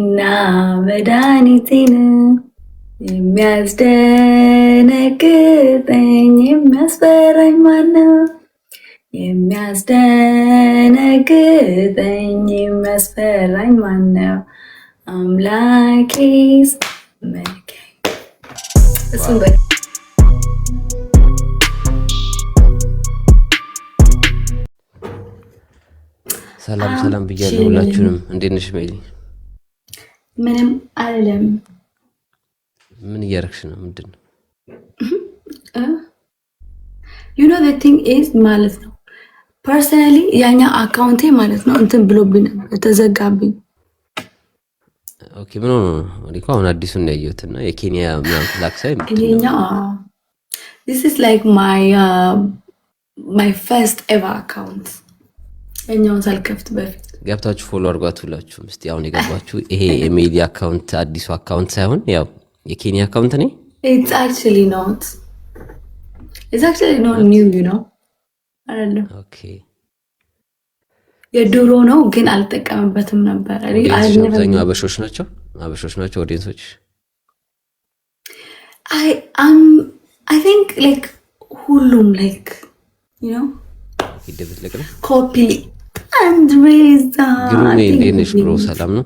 እና መድኃኒቴን የሚያስደነግጠኝ የሚያስፈራኝ ማነው? የሚያስደነግጠኝ የሚያስፈራኝ ማነው? አምላኬስ መልካም። እሱን ሰላም ሰላም ብያለሁ ሁላችሁንም። እንዴት ነሽ ሜሊ? ምንም አይደለም። ምን እያደረግሽ ነው? ምንድን ነው? ዩ ኖ ዘ ቲንግ ኢዝ ማለት ነው ፐርሰናሊ ያኛ አካውንቴ ማለት ነው እንትን ብሎብኝ ተዘጋብኝ። ኦኬ ምን ሆኖ ነው? እኔ እኮ አሁን አዲሱን ነው ያየሁት እና የኬንያ ምናምን ፍላግ ሳይ this is like my first ever account እኛውን ሳልከፍት በፊት ገብታችሁ ፎሎ አድርጓት ሁላችሁም። እስቲ አሁን የገባችሁ ይሄ የሜሊ አካውንት አዲሱ አካውንት ሳይሆን ያው የኬንያ አካውንት ነው። it's actually not new, you know አይደለም። ኦኬ የድሮ ነው ግን አልጠቀምበትም ነበር። አብዛኛው አበሾች ናቸው ኦዲየንሶች። I think like ሁሉም like you know ይደብልቅ ነው ኮፒ and raise ግሩሜ እንዴት ነሽ ብሮ? ሰላም ነው።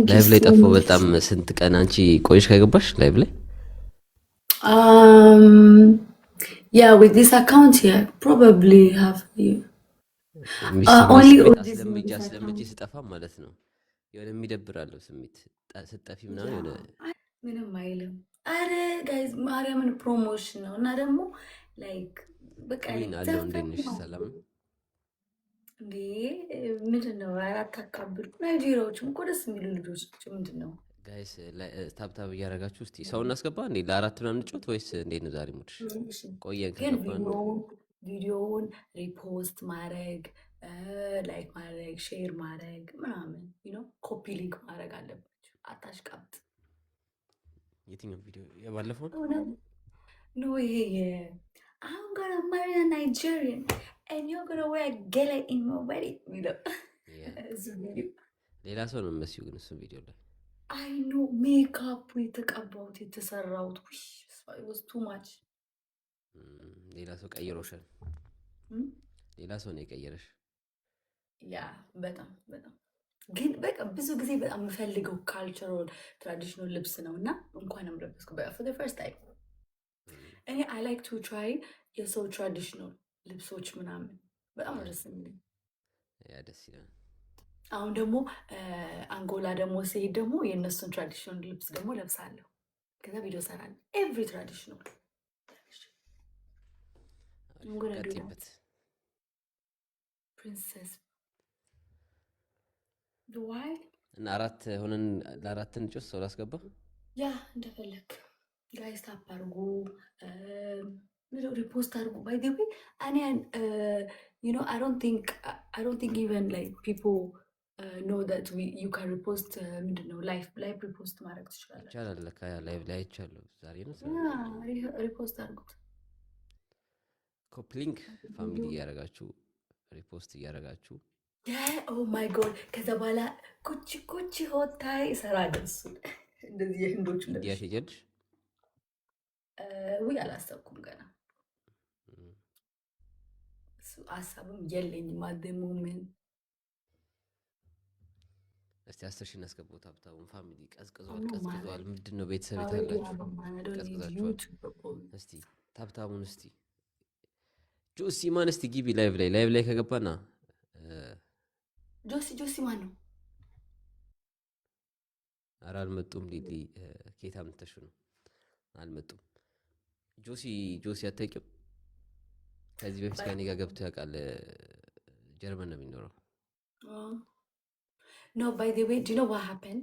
ላይቭ ላይ ጠፋው በጣም ስንት ቀን አንቺ ቆይሽ ከገባሽ ላይቭ ላይ? Yeah, with this account here probably have you only ስለምጂ ስጠፋ ማለት ነው የሆነ የሚደብራለው ስሜት ስጠፊ ምናምን የሆነ ምንም አይልም። አረ ጋይዝ ማርያምን ፕሮሞሽን ነው እና ደግሞ ላይክ በቃ አለው። እንዴት ነሽ? ሰላም እንዴ? ምንድን ነው አራት አካብዱ ናይጄሪያዎችም እኮ ደስ የሚሉ ልጆች ናቸው። ምንድን ነው ጋይስ ታብታብ እያደረጋችሁ እስቲ ሰው እናስገባ እንዴ? ለአራት ምናምን እንጫወት ወይስ እንዴት ነው ዛሬ ሙድሽ? ቆየን ከገባን ቪዲዮውን ሪፖስት ማድረግ ላይክ ማድረግ ሼር ማድረግ ምናምን ኮፒ ሊንክ ማድረግ አለባችሁ። አታሽቃብጥ። የትኛው ቪዲዮ? የባለፈው ነው ይሄ I'm gonna marry a Nigerian and you're gonna wear a gele in my wedding video. ሌላ ሰው ነው መስዩ ግን እሱ ቪዲዮ ላይ I know ሜካፕ የተቀባሁት የተሰራሁት it was too much. ሌላ ሰው ቀይሮሻል? ሌላ ሰው ነው የቀየረሽ? ያ በጣም ግን በቃ ብዙ ጊዜ በጣም የምፈልገው ካልቸራል ትራዲሽናል ልብስ ነው እና እንኳንም ለበስኩ for the first time። እኔ I like to try የሰው ትራዲሽናል ልብሶች ምናምን በጣም ደስ የሚለኝ። ያ ደስ ይላል። አሁን ደግሞ አንጎላ ደግሞ ሲሄድ ደግሞ የእነሱን ትራዲሽናል ልብስ ደግሞ ለብሳለሁ። ከዛ ቪዲዮ ሰራለሁ ኤቭሪ ትራዲሽናል ፕሪንሰስ ዱዋይ እና አራት ሆነን ለአራት እንጭስ ሰው ላስገባ። ያ እንደፈለክ ጋይስ ታፕ አድርጉ፣ ሪፖስት አድርጉ። ባይ ዘ ዌይ እኔ I don't think even like people know that you can repost ምንድነው ላይፍ ሪፖስት ማድረግ ትችላለህ። ይቻላል ለካ ላይቭ ላይ አይቻለሁ ዛሬ ነው። ሪፖስት አድርጉት። ኮፒ ሊንክ ፋሚሊ እያደረጋችሁ ሪፖስት እያደረጋችሁ ኦ ማይ ጎድ። ከዛ በኋላ ኩቺ ሆታይ ይሰራል እሱ እንደዚህ የህንዶች ነው ያሽጀልሽ ወይ አላሰብኩም ገና እሱ ሀሳብም የለኝም at the moment። እስቲ 10,000 እናስገባው። ታብታቡን ፋሚሊ ቀዝቅዟል። ምንድነው ቤተሰብ የታላችሁ ቀዝቅዛችኋል። እስቲ ታብታቡን እስቲ ጆሲ ማን እስቲ ግቢ ላይቭ ላይ ከገባና ጆሲ ማን ነው? ኧረ አልመጡም። ሊሊ ኬታ ምንተሽ ነው? አልመጡም። ጆሲ አታውቂው? ከዚህ በፊት ከኔ ጋር ገብቶ ያውቃል። ጀርመን ነው የሚኖረው። No, by the way, do you know what happened?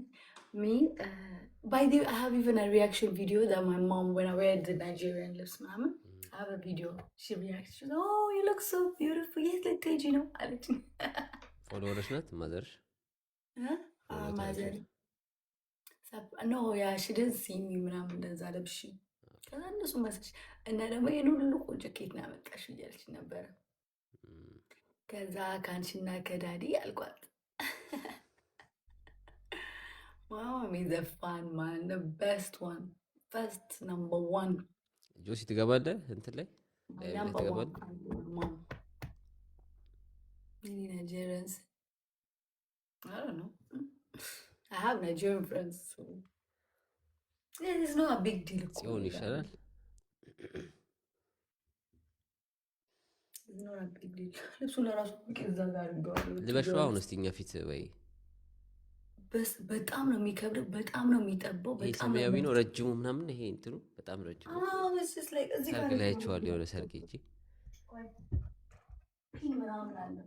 By the way, I have even a reaction video that my mom, when I wear the Nigerian lips, mama, I have a video. She reacts. She's like, oh, you look so beautiful. Yes, like Tej, ፎሎወርሽ ናት ማዘርሽ? ማዘር no, yeah, she didn't see me ምናምን እንደዛ ለብሽ ከዛ እነሱ መሰለሽ እና ደግሞ ይሄን ሁሉ ቆንጆ ኬት ነው ያመጣሽ እያለች ነበረ። ከዛ ካንቺና ከዳዲ አልኳት Mommy is a fun man, the best one, first number one. ጆሲ ትገባለህ እንትን ላይ My ላይ number one ትገባለህ? fan, my mom. Many Nigerians. I don't know. I have Nigerian friends, so it's not a big deal. ጽዮን ይሻላል። It's not a big deal. ልብሱን ለራሱ እዛ ጋር አድርገዋለሁ። ልበሽው አሁን እስቲ እኛ ፊት ወይ በጣም ነው የሚከብደው፣ በጣም ነው የሚጠባው። ይሄ በጣም ሰማያዊ ነው ረጅሙ ምናምን ይሄ እንትኑ በጣም ረጅሙ ሰርግ ላይ አይቼዋለሁ። የሆነ ሰርግ ሂጅ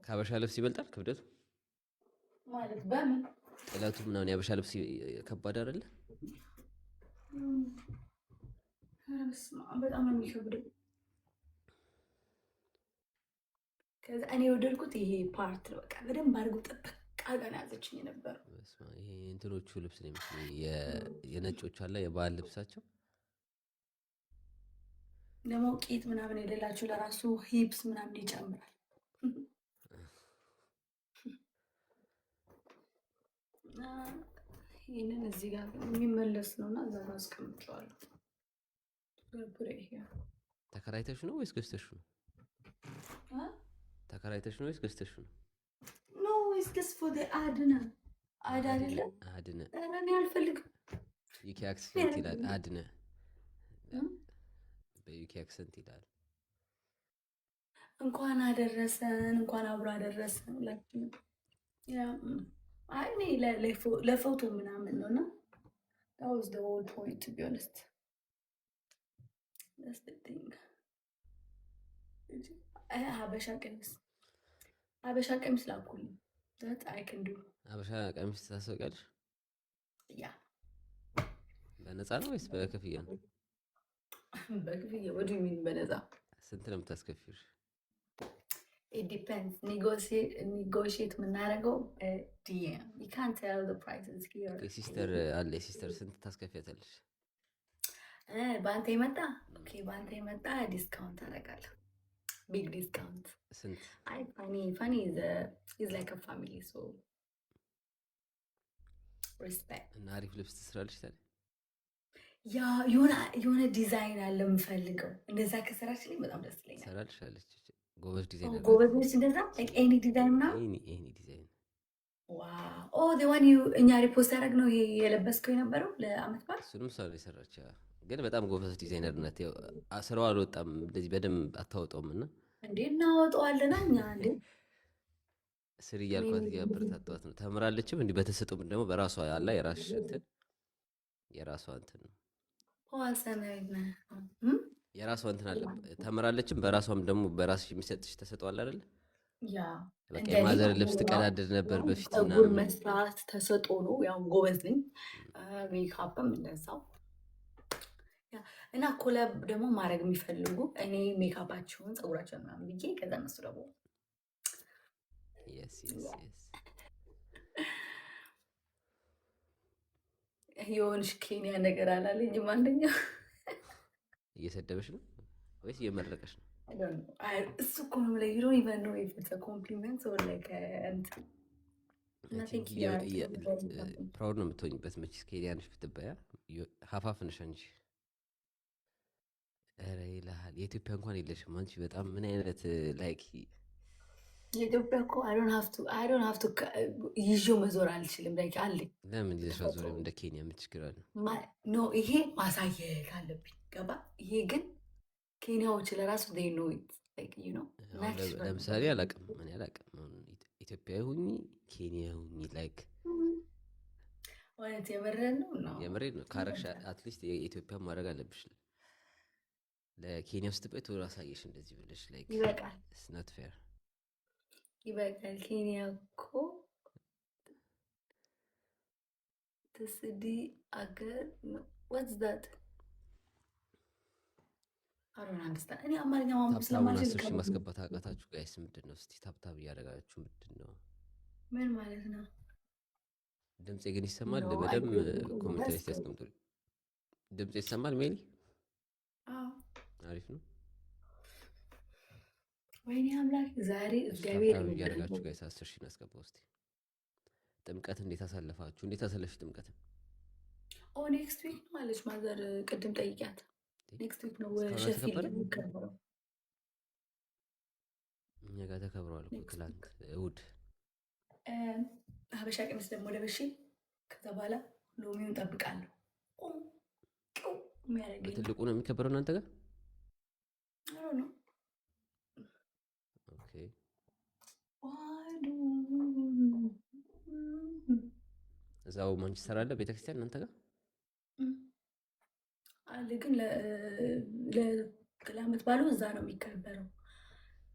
ከሀበሻ ልብስ ይበልጣል ክብደቱ ማለት በምን ጥለቱ ምናምን የሀበሻ ልብስ ከባድ አይደለ? በጣም ነው የሚከብደው። ከዛ እኔ የወደድኩት ይሄ ፓርት ነው። በቃ በደንብ አድርጎ ጥብቅ አድርጋ ያዘችኝ ነበር። ይሄ እንትኖቹ ልብስ ነው የሚመስለኝ የነጮቹ አለ የባህል ልብሳቸው ደግሞ ቂጥ ምናምን የሌላቸው ለራሱ ሂፕስ ምናምን ይጨምራል። ይህንን እዚህ ጋር የሚመለስ ነው እና እዛ ጋር አስቀምጨዋለሁ። ተከራይተሽ ነው ወይስ ገዝተሽ ነው? ተከራይተሽ ነው ወይስ ገዝተሽ ነው? ኖ ወይስ ገስ ፎር አድነ አድ አይደለም አድነ እኔ አልፈልግም። ዩኬ አክሰንት ይላል አድነ በዩኬ አክሰንት ይላል። እንኳን አደረሰን እንኳን አብሮ አደረሰን ሁላችንም። አይ እኔ ለፎቶ ምናምን ነው እና that was the whole point to be honest. That's the thing. ሀበሻ ቀሚስ ላኩልኝ። that I can do. ሀበሻ ቀሚስ ታስወቃለሽ? ያ በነፃ ነው ወይስ በክፍያ ነው? በክፍያ። what do you mean በነፃ? ስንት ነው የምታስከፊው? It depends. Negotiate የምናደርገው DM. You can't tell the prices here. ሲስተር አለ ሲስተር ስንት ታስከፊያታለሽ? በአንተ የመጣ ኦኬ፣ በአንተ የመጣ ዲስካውንት አደርጋለሁ። ቢግ ዲስካውንት። ስንት? አይ ፋኒ is like a family, so respect. እና አሪፍ ልብስ ትስራለሽ ታዲያ? ያ የሆነ ዲዛይን አለ የምፈልገው። እንደዛ ከሰራችልኝ በጣም ደስ ይለኛል። ትሰራልሽ አለች ጎበዝ ዲዛይነር። ጎበዝ ነች እንደዛ like any design now? any design. ዋው ኦ the one እኛ ሪፖስት ያደረግነው ይሄ የለበስከው የነበረው ለአመት በዓል እሱንም ሰው የሰራች ግን በጣም ጎበዝ ዲዛይነር ናት። ያው ስራው አልወጣም እንደዚህ በደንብ አታወጣውም እና እንዴ እናወጣዋለን እኛ እንዴ ስር እያልኳት እያበረታታኋት ነው። ተምራለችም እንዲህ በተሰጡም ደግሞ በራሷ ያለ የራስሽ እንትን የራሷ እንትን ነው የራሷ እንትን አለ። ተምራለችም በራሷም ደግሞ በራስሽ የሚሰጥሽ ተሰጠዋል አይደል? ያ በቃ የማዘር ልብስ ትቀዳደድ ነበር በፊት እና ፀጉር መስራት ተሰጦ ነው። ያው ጎበዝ ነኝ። ሜካፕም እንደዛው እና ኮላብ ደግሞ ማድረግ የሚፈልጉ እኔ ሜካፓቸውን ፀጉራቸውን ምናምን ብዬ ከዛ እነሱ ደግሞ የሆንሽ ኬንያ ነገር አላለኝም። አንደኛ እየሰደበሽ ነው ወይስ እየመረቀሽ ነው? እሱ እኮ ነው ላይ ዩዶን ኢቨን ነው ኢፍ ኮምፕሊመንት ኦር ላይክ ፕራውድ ነው የምትሆኝበት። መቼስ ኬንያ ነሽ ብትባያ ሀፋፍ ነሽ እንጂ ኧረ ይልሃል። የኢትዮጵያ እንኳን የለሽም አንቺ። በጣም ምን አይነት ላይክ የኢትዮጵያ እኮ አይ ዶንት ሃቭ ቱ ይዤው መዞር አልችልም። ላይክ አለኝ። ለምን ይዘሽ አዞሪም? እንደ ኬንያ ምን ችግር አለ? ኖ ይሄ ማሳየት አለብኝ። ገባ? ይሄ ግን ኬንያዎች ለራሱ they know it like you know ለምሳሌ አላውቅም ምን አላውቅም። ኢትዮጵያዊ ሁኚ ኬንያ ሁኚ ላይክ ማለት የመረን ነው የመረን ነው። ካረክሽ አትሊስት የኢትዮጵያ ማድረግ አለብሽ። ለኬንያ ውስጥ በይ ቶሎ አሳየሽ እንደዚህ ብለሽ ላይክ ይበቃል። it's not fair ይበቃል። ኬንያ እኮ ተስዲ አገር ነው። what's that አሮን አንደርስታንድ እኔ አማርኛ ማንበብ ስለማልችል ማስገባት አቃታችሁ ጋይስ? ምንድን ነው እስቲ ታብታብ እያደረጋችሁ ምንድን ነው? ምን ማለት ነው? ድምጼ ግን ይሰማል? በደምብ ኮሜንት ላይ ያስቀምጡልኝ። ድምጼ ይሰማል? ሜሊ አሪፍ ነው። ወይኔ አምላክ ዛሬ እግዚአብሔር እያደረጋችሁ ጋይስ 10 ሺህ እናስገባው እስቲ። ጥምቀት እንዴት አሳለፋችሁ? እንዴት አሳለፍሽ ጥምቀትን? ኔክስት ዊክ ነው አለች ማዘር። ቅድም ጠይቂያት። ኔክስት ዊክ ነው እስካሁን ሸፊልድ አልተከበረም? የሚከበረው። እኛ ጋር ተከብረዋል እኮ ኔክስት ትላንት ዊክ እሑድ። ሀበሻ ቀሚስ ደግሞ ለብሼ ከዛ በኋላ ሎሚውን ጠብቃለሁ። ቅው የሚያደርገኝ በትልቁ ነው የሚከበረው እናንተ ጋር? ነው። ኦኬ። እዛው ማንቸስተር አለ ቤተክርስቲያን እናንተ ጋር አለ፣ ግን ለዓመት ባሉ እዛ ነው የሚከበረው።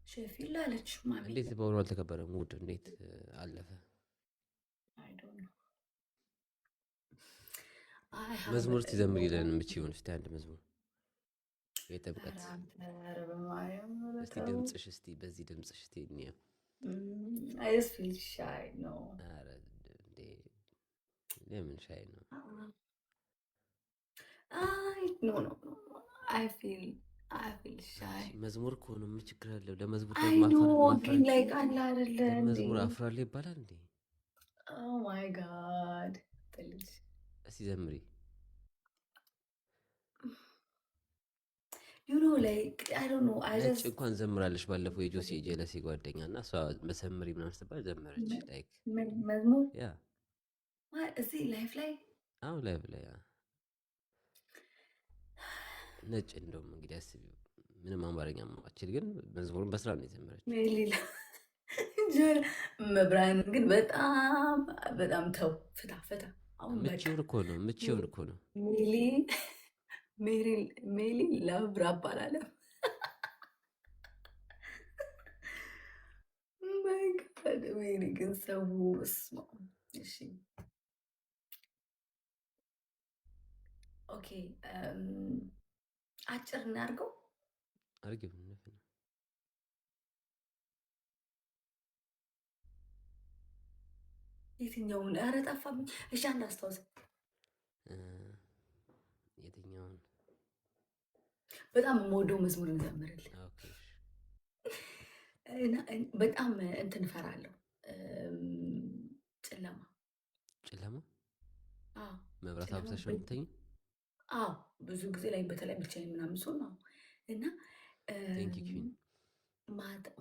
ሼፊልድ አለች ማሚ። እንዴት በሆኑ አልተከበረም? እሑድ እንዴት አለፈ? መዝሙር ሲዘምር ይለን የምችይውን እስቲ አንድ መዝሙር የጥምቀት እስቲ ድምፅሽ እስቲ በዚህ ድምፅሽ እስቲ እንየው። I just feel shy. No. ኧረ እንዴ ለምን ሻይ ነው? No. I feel shy. መዝሙር እኮ ነው። ምን ችግር አለው? ለመዝሙር I know, ግን like አለ አይደለ እንዴ? መዝሙር አፍራለሁ ይባላል እንዴ? Oh my God. ትልጅ እስቲ ዘምሪ። You know, like I don't know. I ነጭ just እንኳን ዘምራለች። ባለፈው የጆሲ ጀለሲ ጓደኛ እና እሷ መሰምሪ ምናምን ስትባል ዘመረች። ላይክ መዝሙር ያ እዚህ ላይፍ ላይ አሁን ላይ ብላ ያ ነጭ እንደውም እንግዲህ አስቢ፣ ምንም አማርኛ ማችል ግን መዝሙሩን በስራ ነው የዘመረች። ሌላ ጆር መብራን ግን በጣም ተው ፍታ አሁን ምችውን እኮ ነው ምችውን እኮ ነው ሜሊ ለብራ አባላለም ማይጋድ ሜሪ ግን ሰው ስማ። እሺ ኦኬ፣ አጭር እናድርገው። አርግብ የትኛውን? ኧረ ጠፋብኝ። እሺ አንድ አስታውስ። የትኛውን? በጣም የምወደው መዝሙር እንዘምርልህ። በጣም እንትን እፈራለሁ። ጨለማ መብራት አብሰሽ ነው የምትተኝ? አዎ ብዙ ጊዜ ላይ በተለይ ብቻዬን ምናምን ሰው ነው እና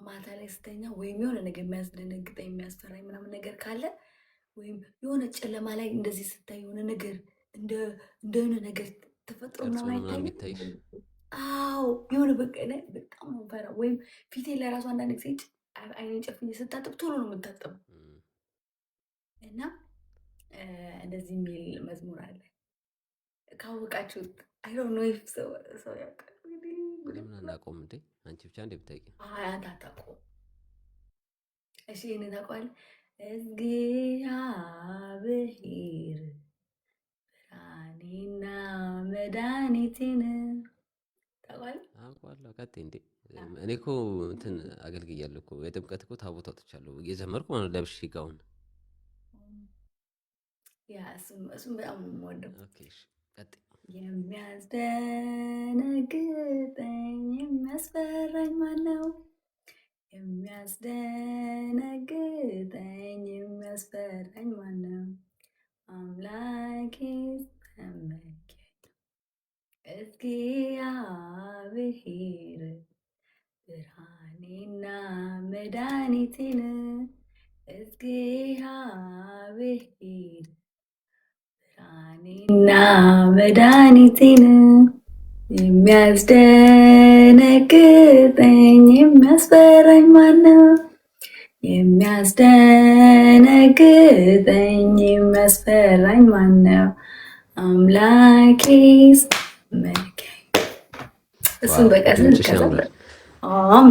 ማታ ላይ ስተኛ ወይም የሆነ ነገር የሚያስደነግጠኝ የሚያስፈራኝ ምናምን ነገር ካለ ወይም የሆነ ጨለማ ላይ እንደዚህ ስታይ የሆነ ነገር እንደሆነ ነገር ተፈጥሮ ምናምን አይታይ። አዎ የሆነ በቃ በጣም ነው ፈራ። ወይም ፊቴ ለራሱ አንዳንድ ጊዜ አይኔን ጨፍኜ ስታጥብ ቶሎ ነው የምታጠበው እና እንደዚህ የሚል መዝሙር አለ ካወቃችሁት። አይ ዶንት ኖ ኢፍ ሰው ያውቃል። ለምን አናውቀውም እንዴ? አንቺ ብቻ እንደ ብታውቂ። አንተ አታውቀውም? እሺ ይሄንን ታውቀዋለህ? እግዚአብሔር ብርሃኔና መድኃኒቴን ታውቀዋለህ? አውቀዋለሁ። ቀጥይ እንዴ። እኔ እኮ እንትን አገልግያለሁ እኮ የጥምቀት እኮ ታቦት አውጥቻለሁ እየዘመርኩ ማለት ለብሼ ጋውን። ያ እሱም በጣም ነው የምወደው። ኦኬ እሺ ቀጥይ። የሚያስደነግጠኝ የሚያስፈራኝ ማነው? የሚያስደነግጠኝ የሚያስፈራኝ ማነው? አምላኬ ተመልከት እግዚአብሔር ብርሃኔና መድኃኒቴን እግዚአብሔር ብርሃኔና መድኃኒቴን የሚያስደነግጠኝ የሚያስፈራኝ ማነው? የሚያስደነግጠኝ የሚያስፈራኝ ማነው? አምላኬ ተመልከት። እሱን በቃ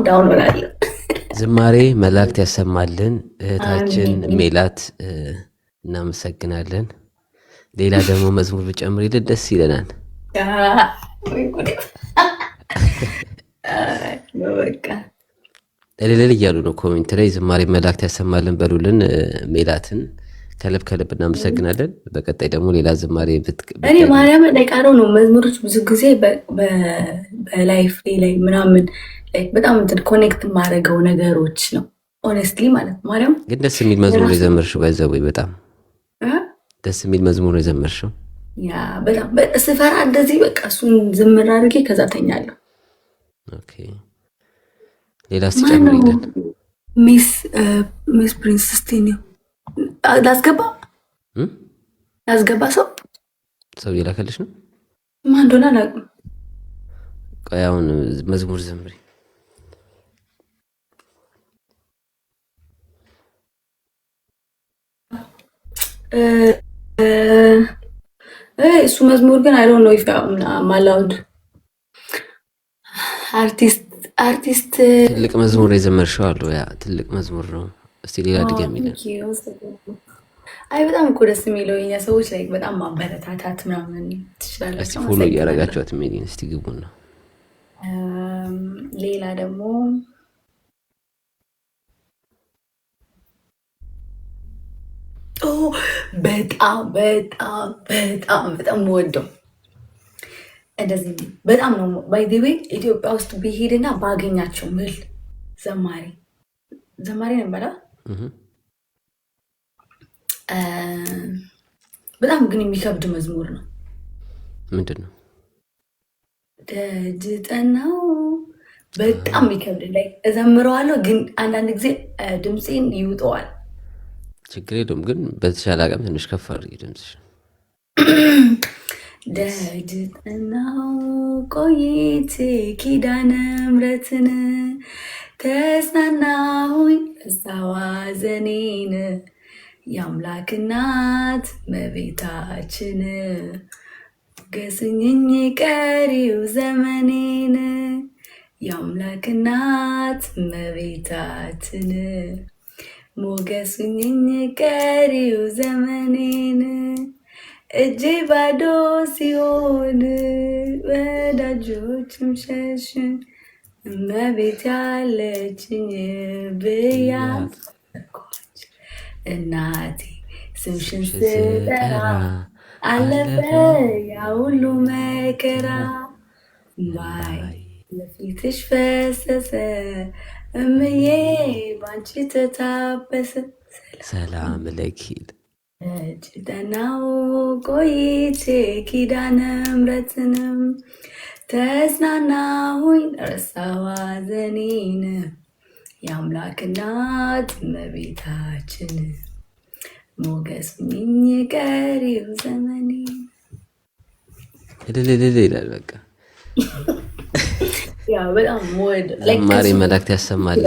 ዳውን ብላለሁ። ዝማሬ መላእክት ያሰማልን እህታችን ሜላት፣ እናመሰግናለን። ሌላ ደግሞ መዝሙር ብጨምሪልን ደስ ይለናል። እልል እያሉ ነው ኮሜንት ላይ። ዝማሬ መላእክት ያሰማልን በሉልን። ሜላትን ከልብ እናመሰግናለን። በቀጣይ ደግሞ ሌላ ዝማሬ እኔ ማርያም ላይ ቃለው ነው መዝሙሮች ብዙ ጊዜ በላይፍ ላይ ምናምን በጣም እንትን ኮኔክት የማደርገው ነገሮች ነው ኦነስትሊ ማለት ማርያም። ግን ደስ የሚል መዝሙር የዘመርሽው ባይዘው በጣም ደስ የሚል መዝሙር ነው የዘመርሽው። ያ በጣም ስፈራ እንደዚህ በቃ እሱን ዝምር አድርጌ ከዛ ተኛለሁ። ኦኬ ሌላ ስጨምሪልን። ሚስ ፕሪንስ ስቴን ላስገባ ሰው እየላከልሽ ነው። ማን እንደሆነ አላውቅም። ቆይ አሁን መዝሙር ዘምሪ። እሱ መዝሙር ግን አይ ዶንት ኖ ኢፍ ማላውድ አርቲስት ትልቅ መዝሙር የዘመርሽው አሉ። ያ ትልቅ መዝሙር ነው። እስቲ ሌላ ድገሚልን። አይ በጣም እኮ ደስ የሚለው የኛ ሰዎች ላይ በጣም ማበረታታት ምናምን ትችላለች። እስቲ ፎሎ እያደረጋችኋት ሜዲን እስቲ ግቡና። ሌላ ደግሞ በጣም በጣም በጣም በጣም ወደው እንደዚህ በጣም ነው ባይ ዘ ዌይ ኢትዮጵያ ውስጥ ብሄድና ባገኛቸው ምል ዘማሪ ነበረ። በጣም ግን የሚከብድ መዝሙር ነው። ምንድን ነው? ደጅ ጠናው በጣም የሚከብድ ላይ እዘምረዋለሁ፣ ግን አንዳንድ ጊዜ ድምፄን ይውጠዋል። ችግር የለውም፣ ግን በተሻለ አቅም ትንሽ ከፍ አድርጊ ድምፅሽ። ደጅ ጠናው ቆይቼ ኪዳነ ምሕረትን ተጽናናሁኝ ረሳሁ ሐዘኔን የአምላክ እናት እመቤታችን ሞገስኝኝ ቀሪው ዘመኔን የአምላክ እናት እመቤታችን ሞገስኝኝ ቀሪው ዘመኔን እጄ ባዶ ሲሆን ወዳጆችም ሸሽን እመቤት ያለችኝ ብያ እናቴ ስምሽን ስጠራ አለፈ ያ ሁሉ መከራ ባይ ለፊትሽ ፈሰሰ እምዬ ባንቺ ተታበሰ ሰላም ለኪል ደጅ ጠናው ቆይቼ ኪዳነ ምሕረትንም ተጽናናሁኝ ረሳሁ ሐዘኔን የአምላክ እናት እመቤታችን ሞገስኝኝ ቀሪው ዘመኔ ይላል። በቃ ያው በጣም ወድ ማሪ መላእክት ያሰማል።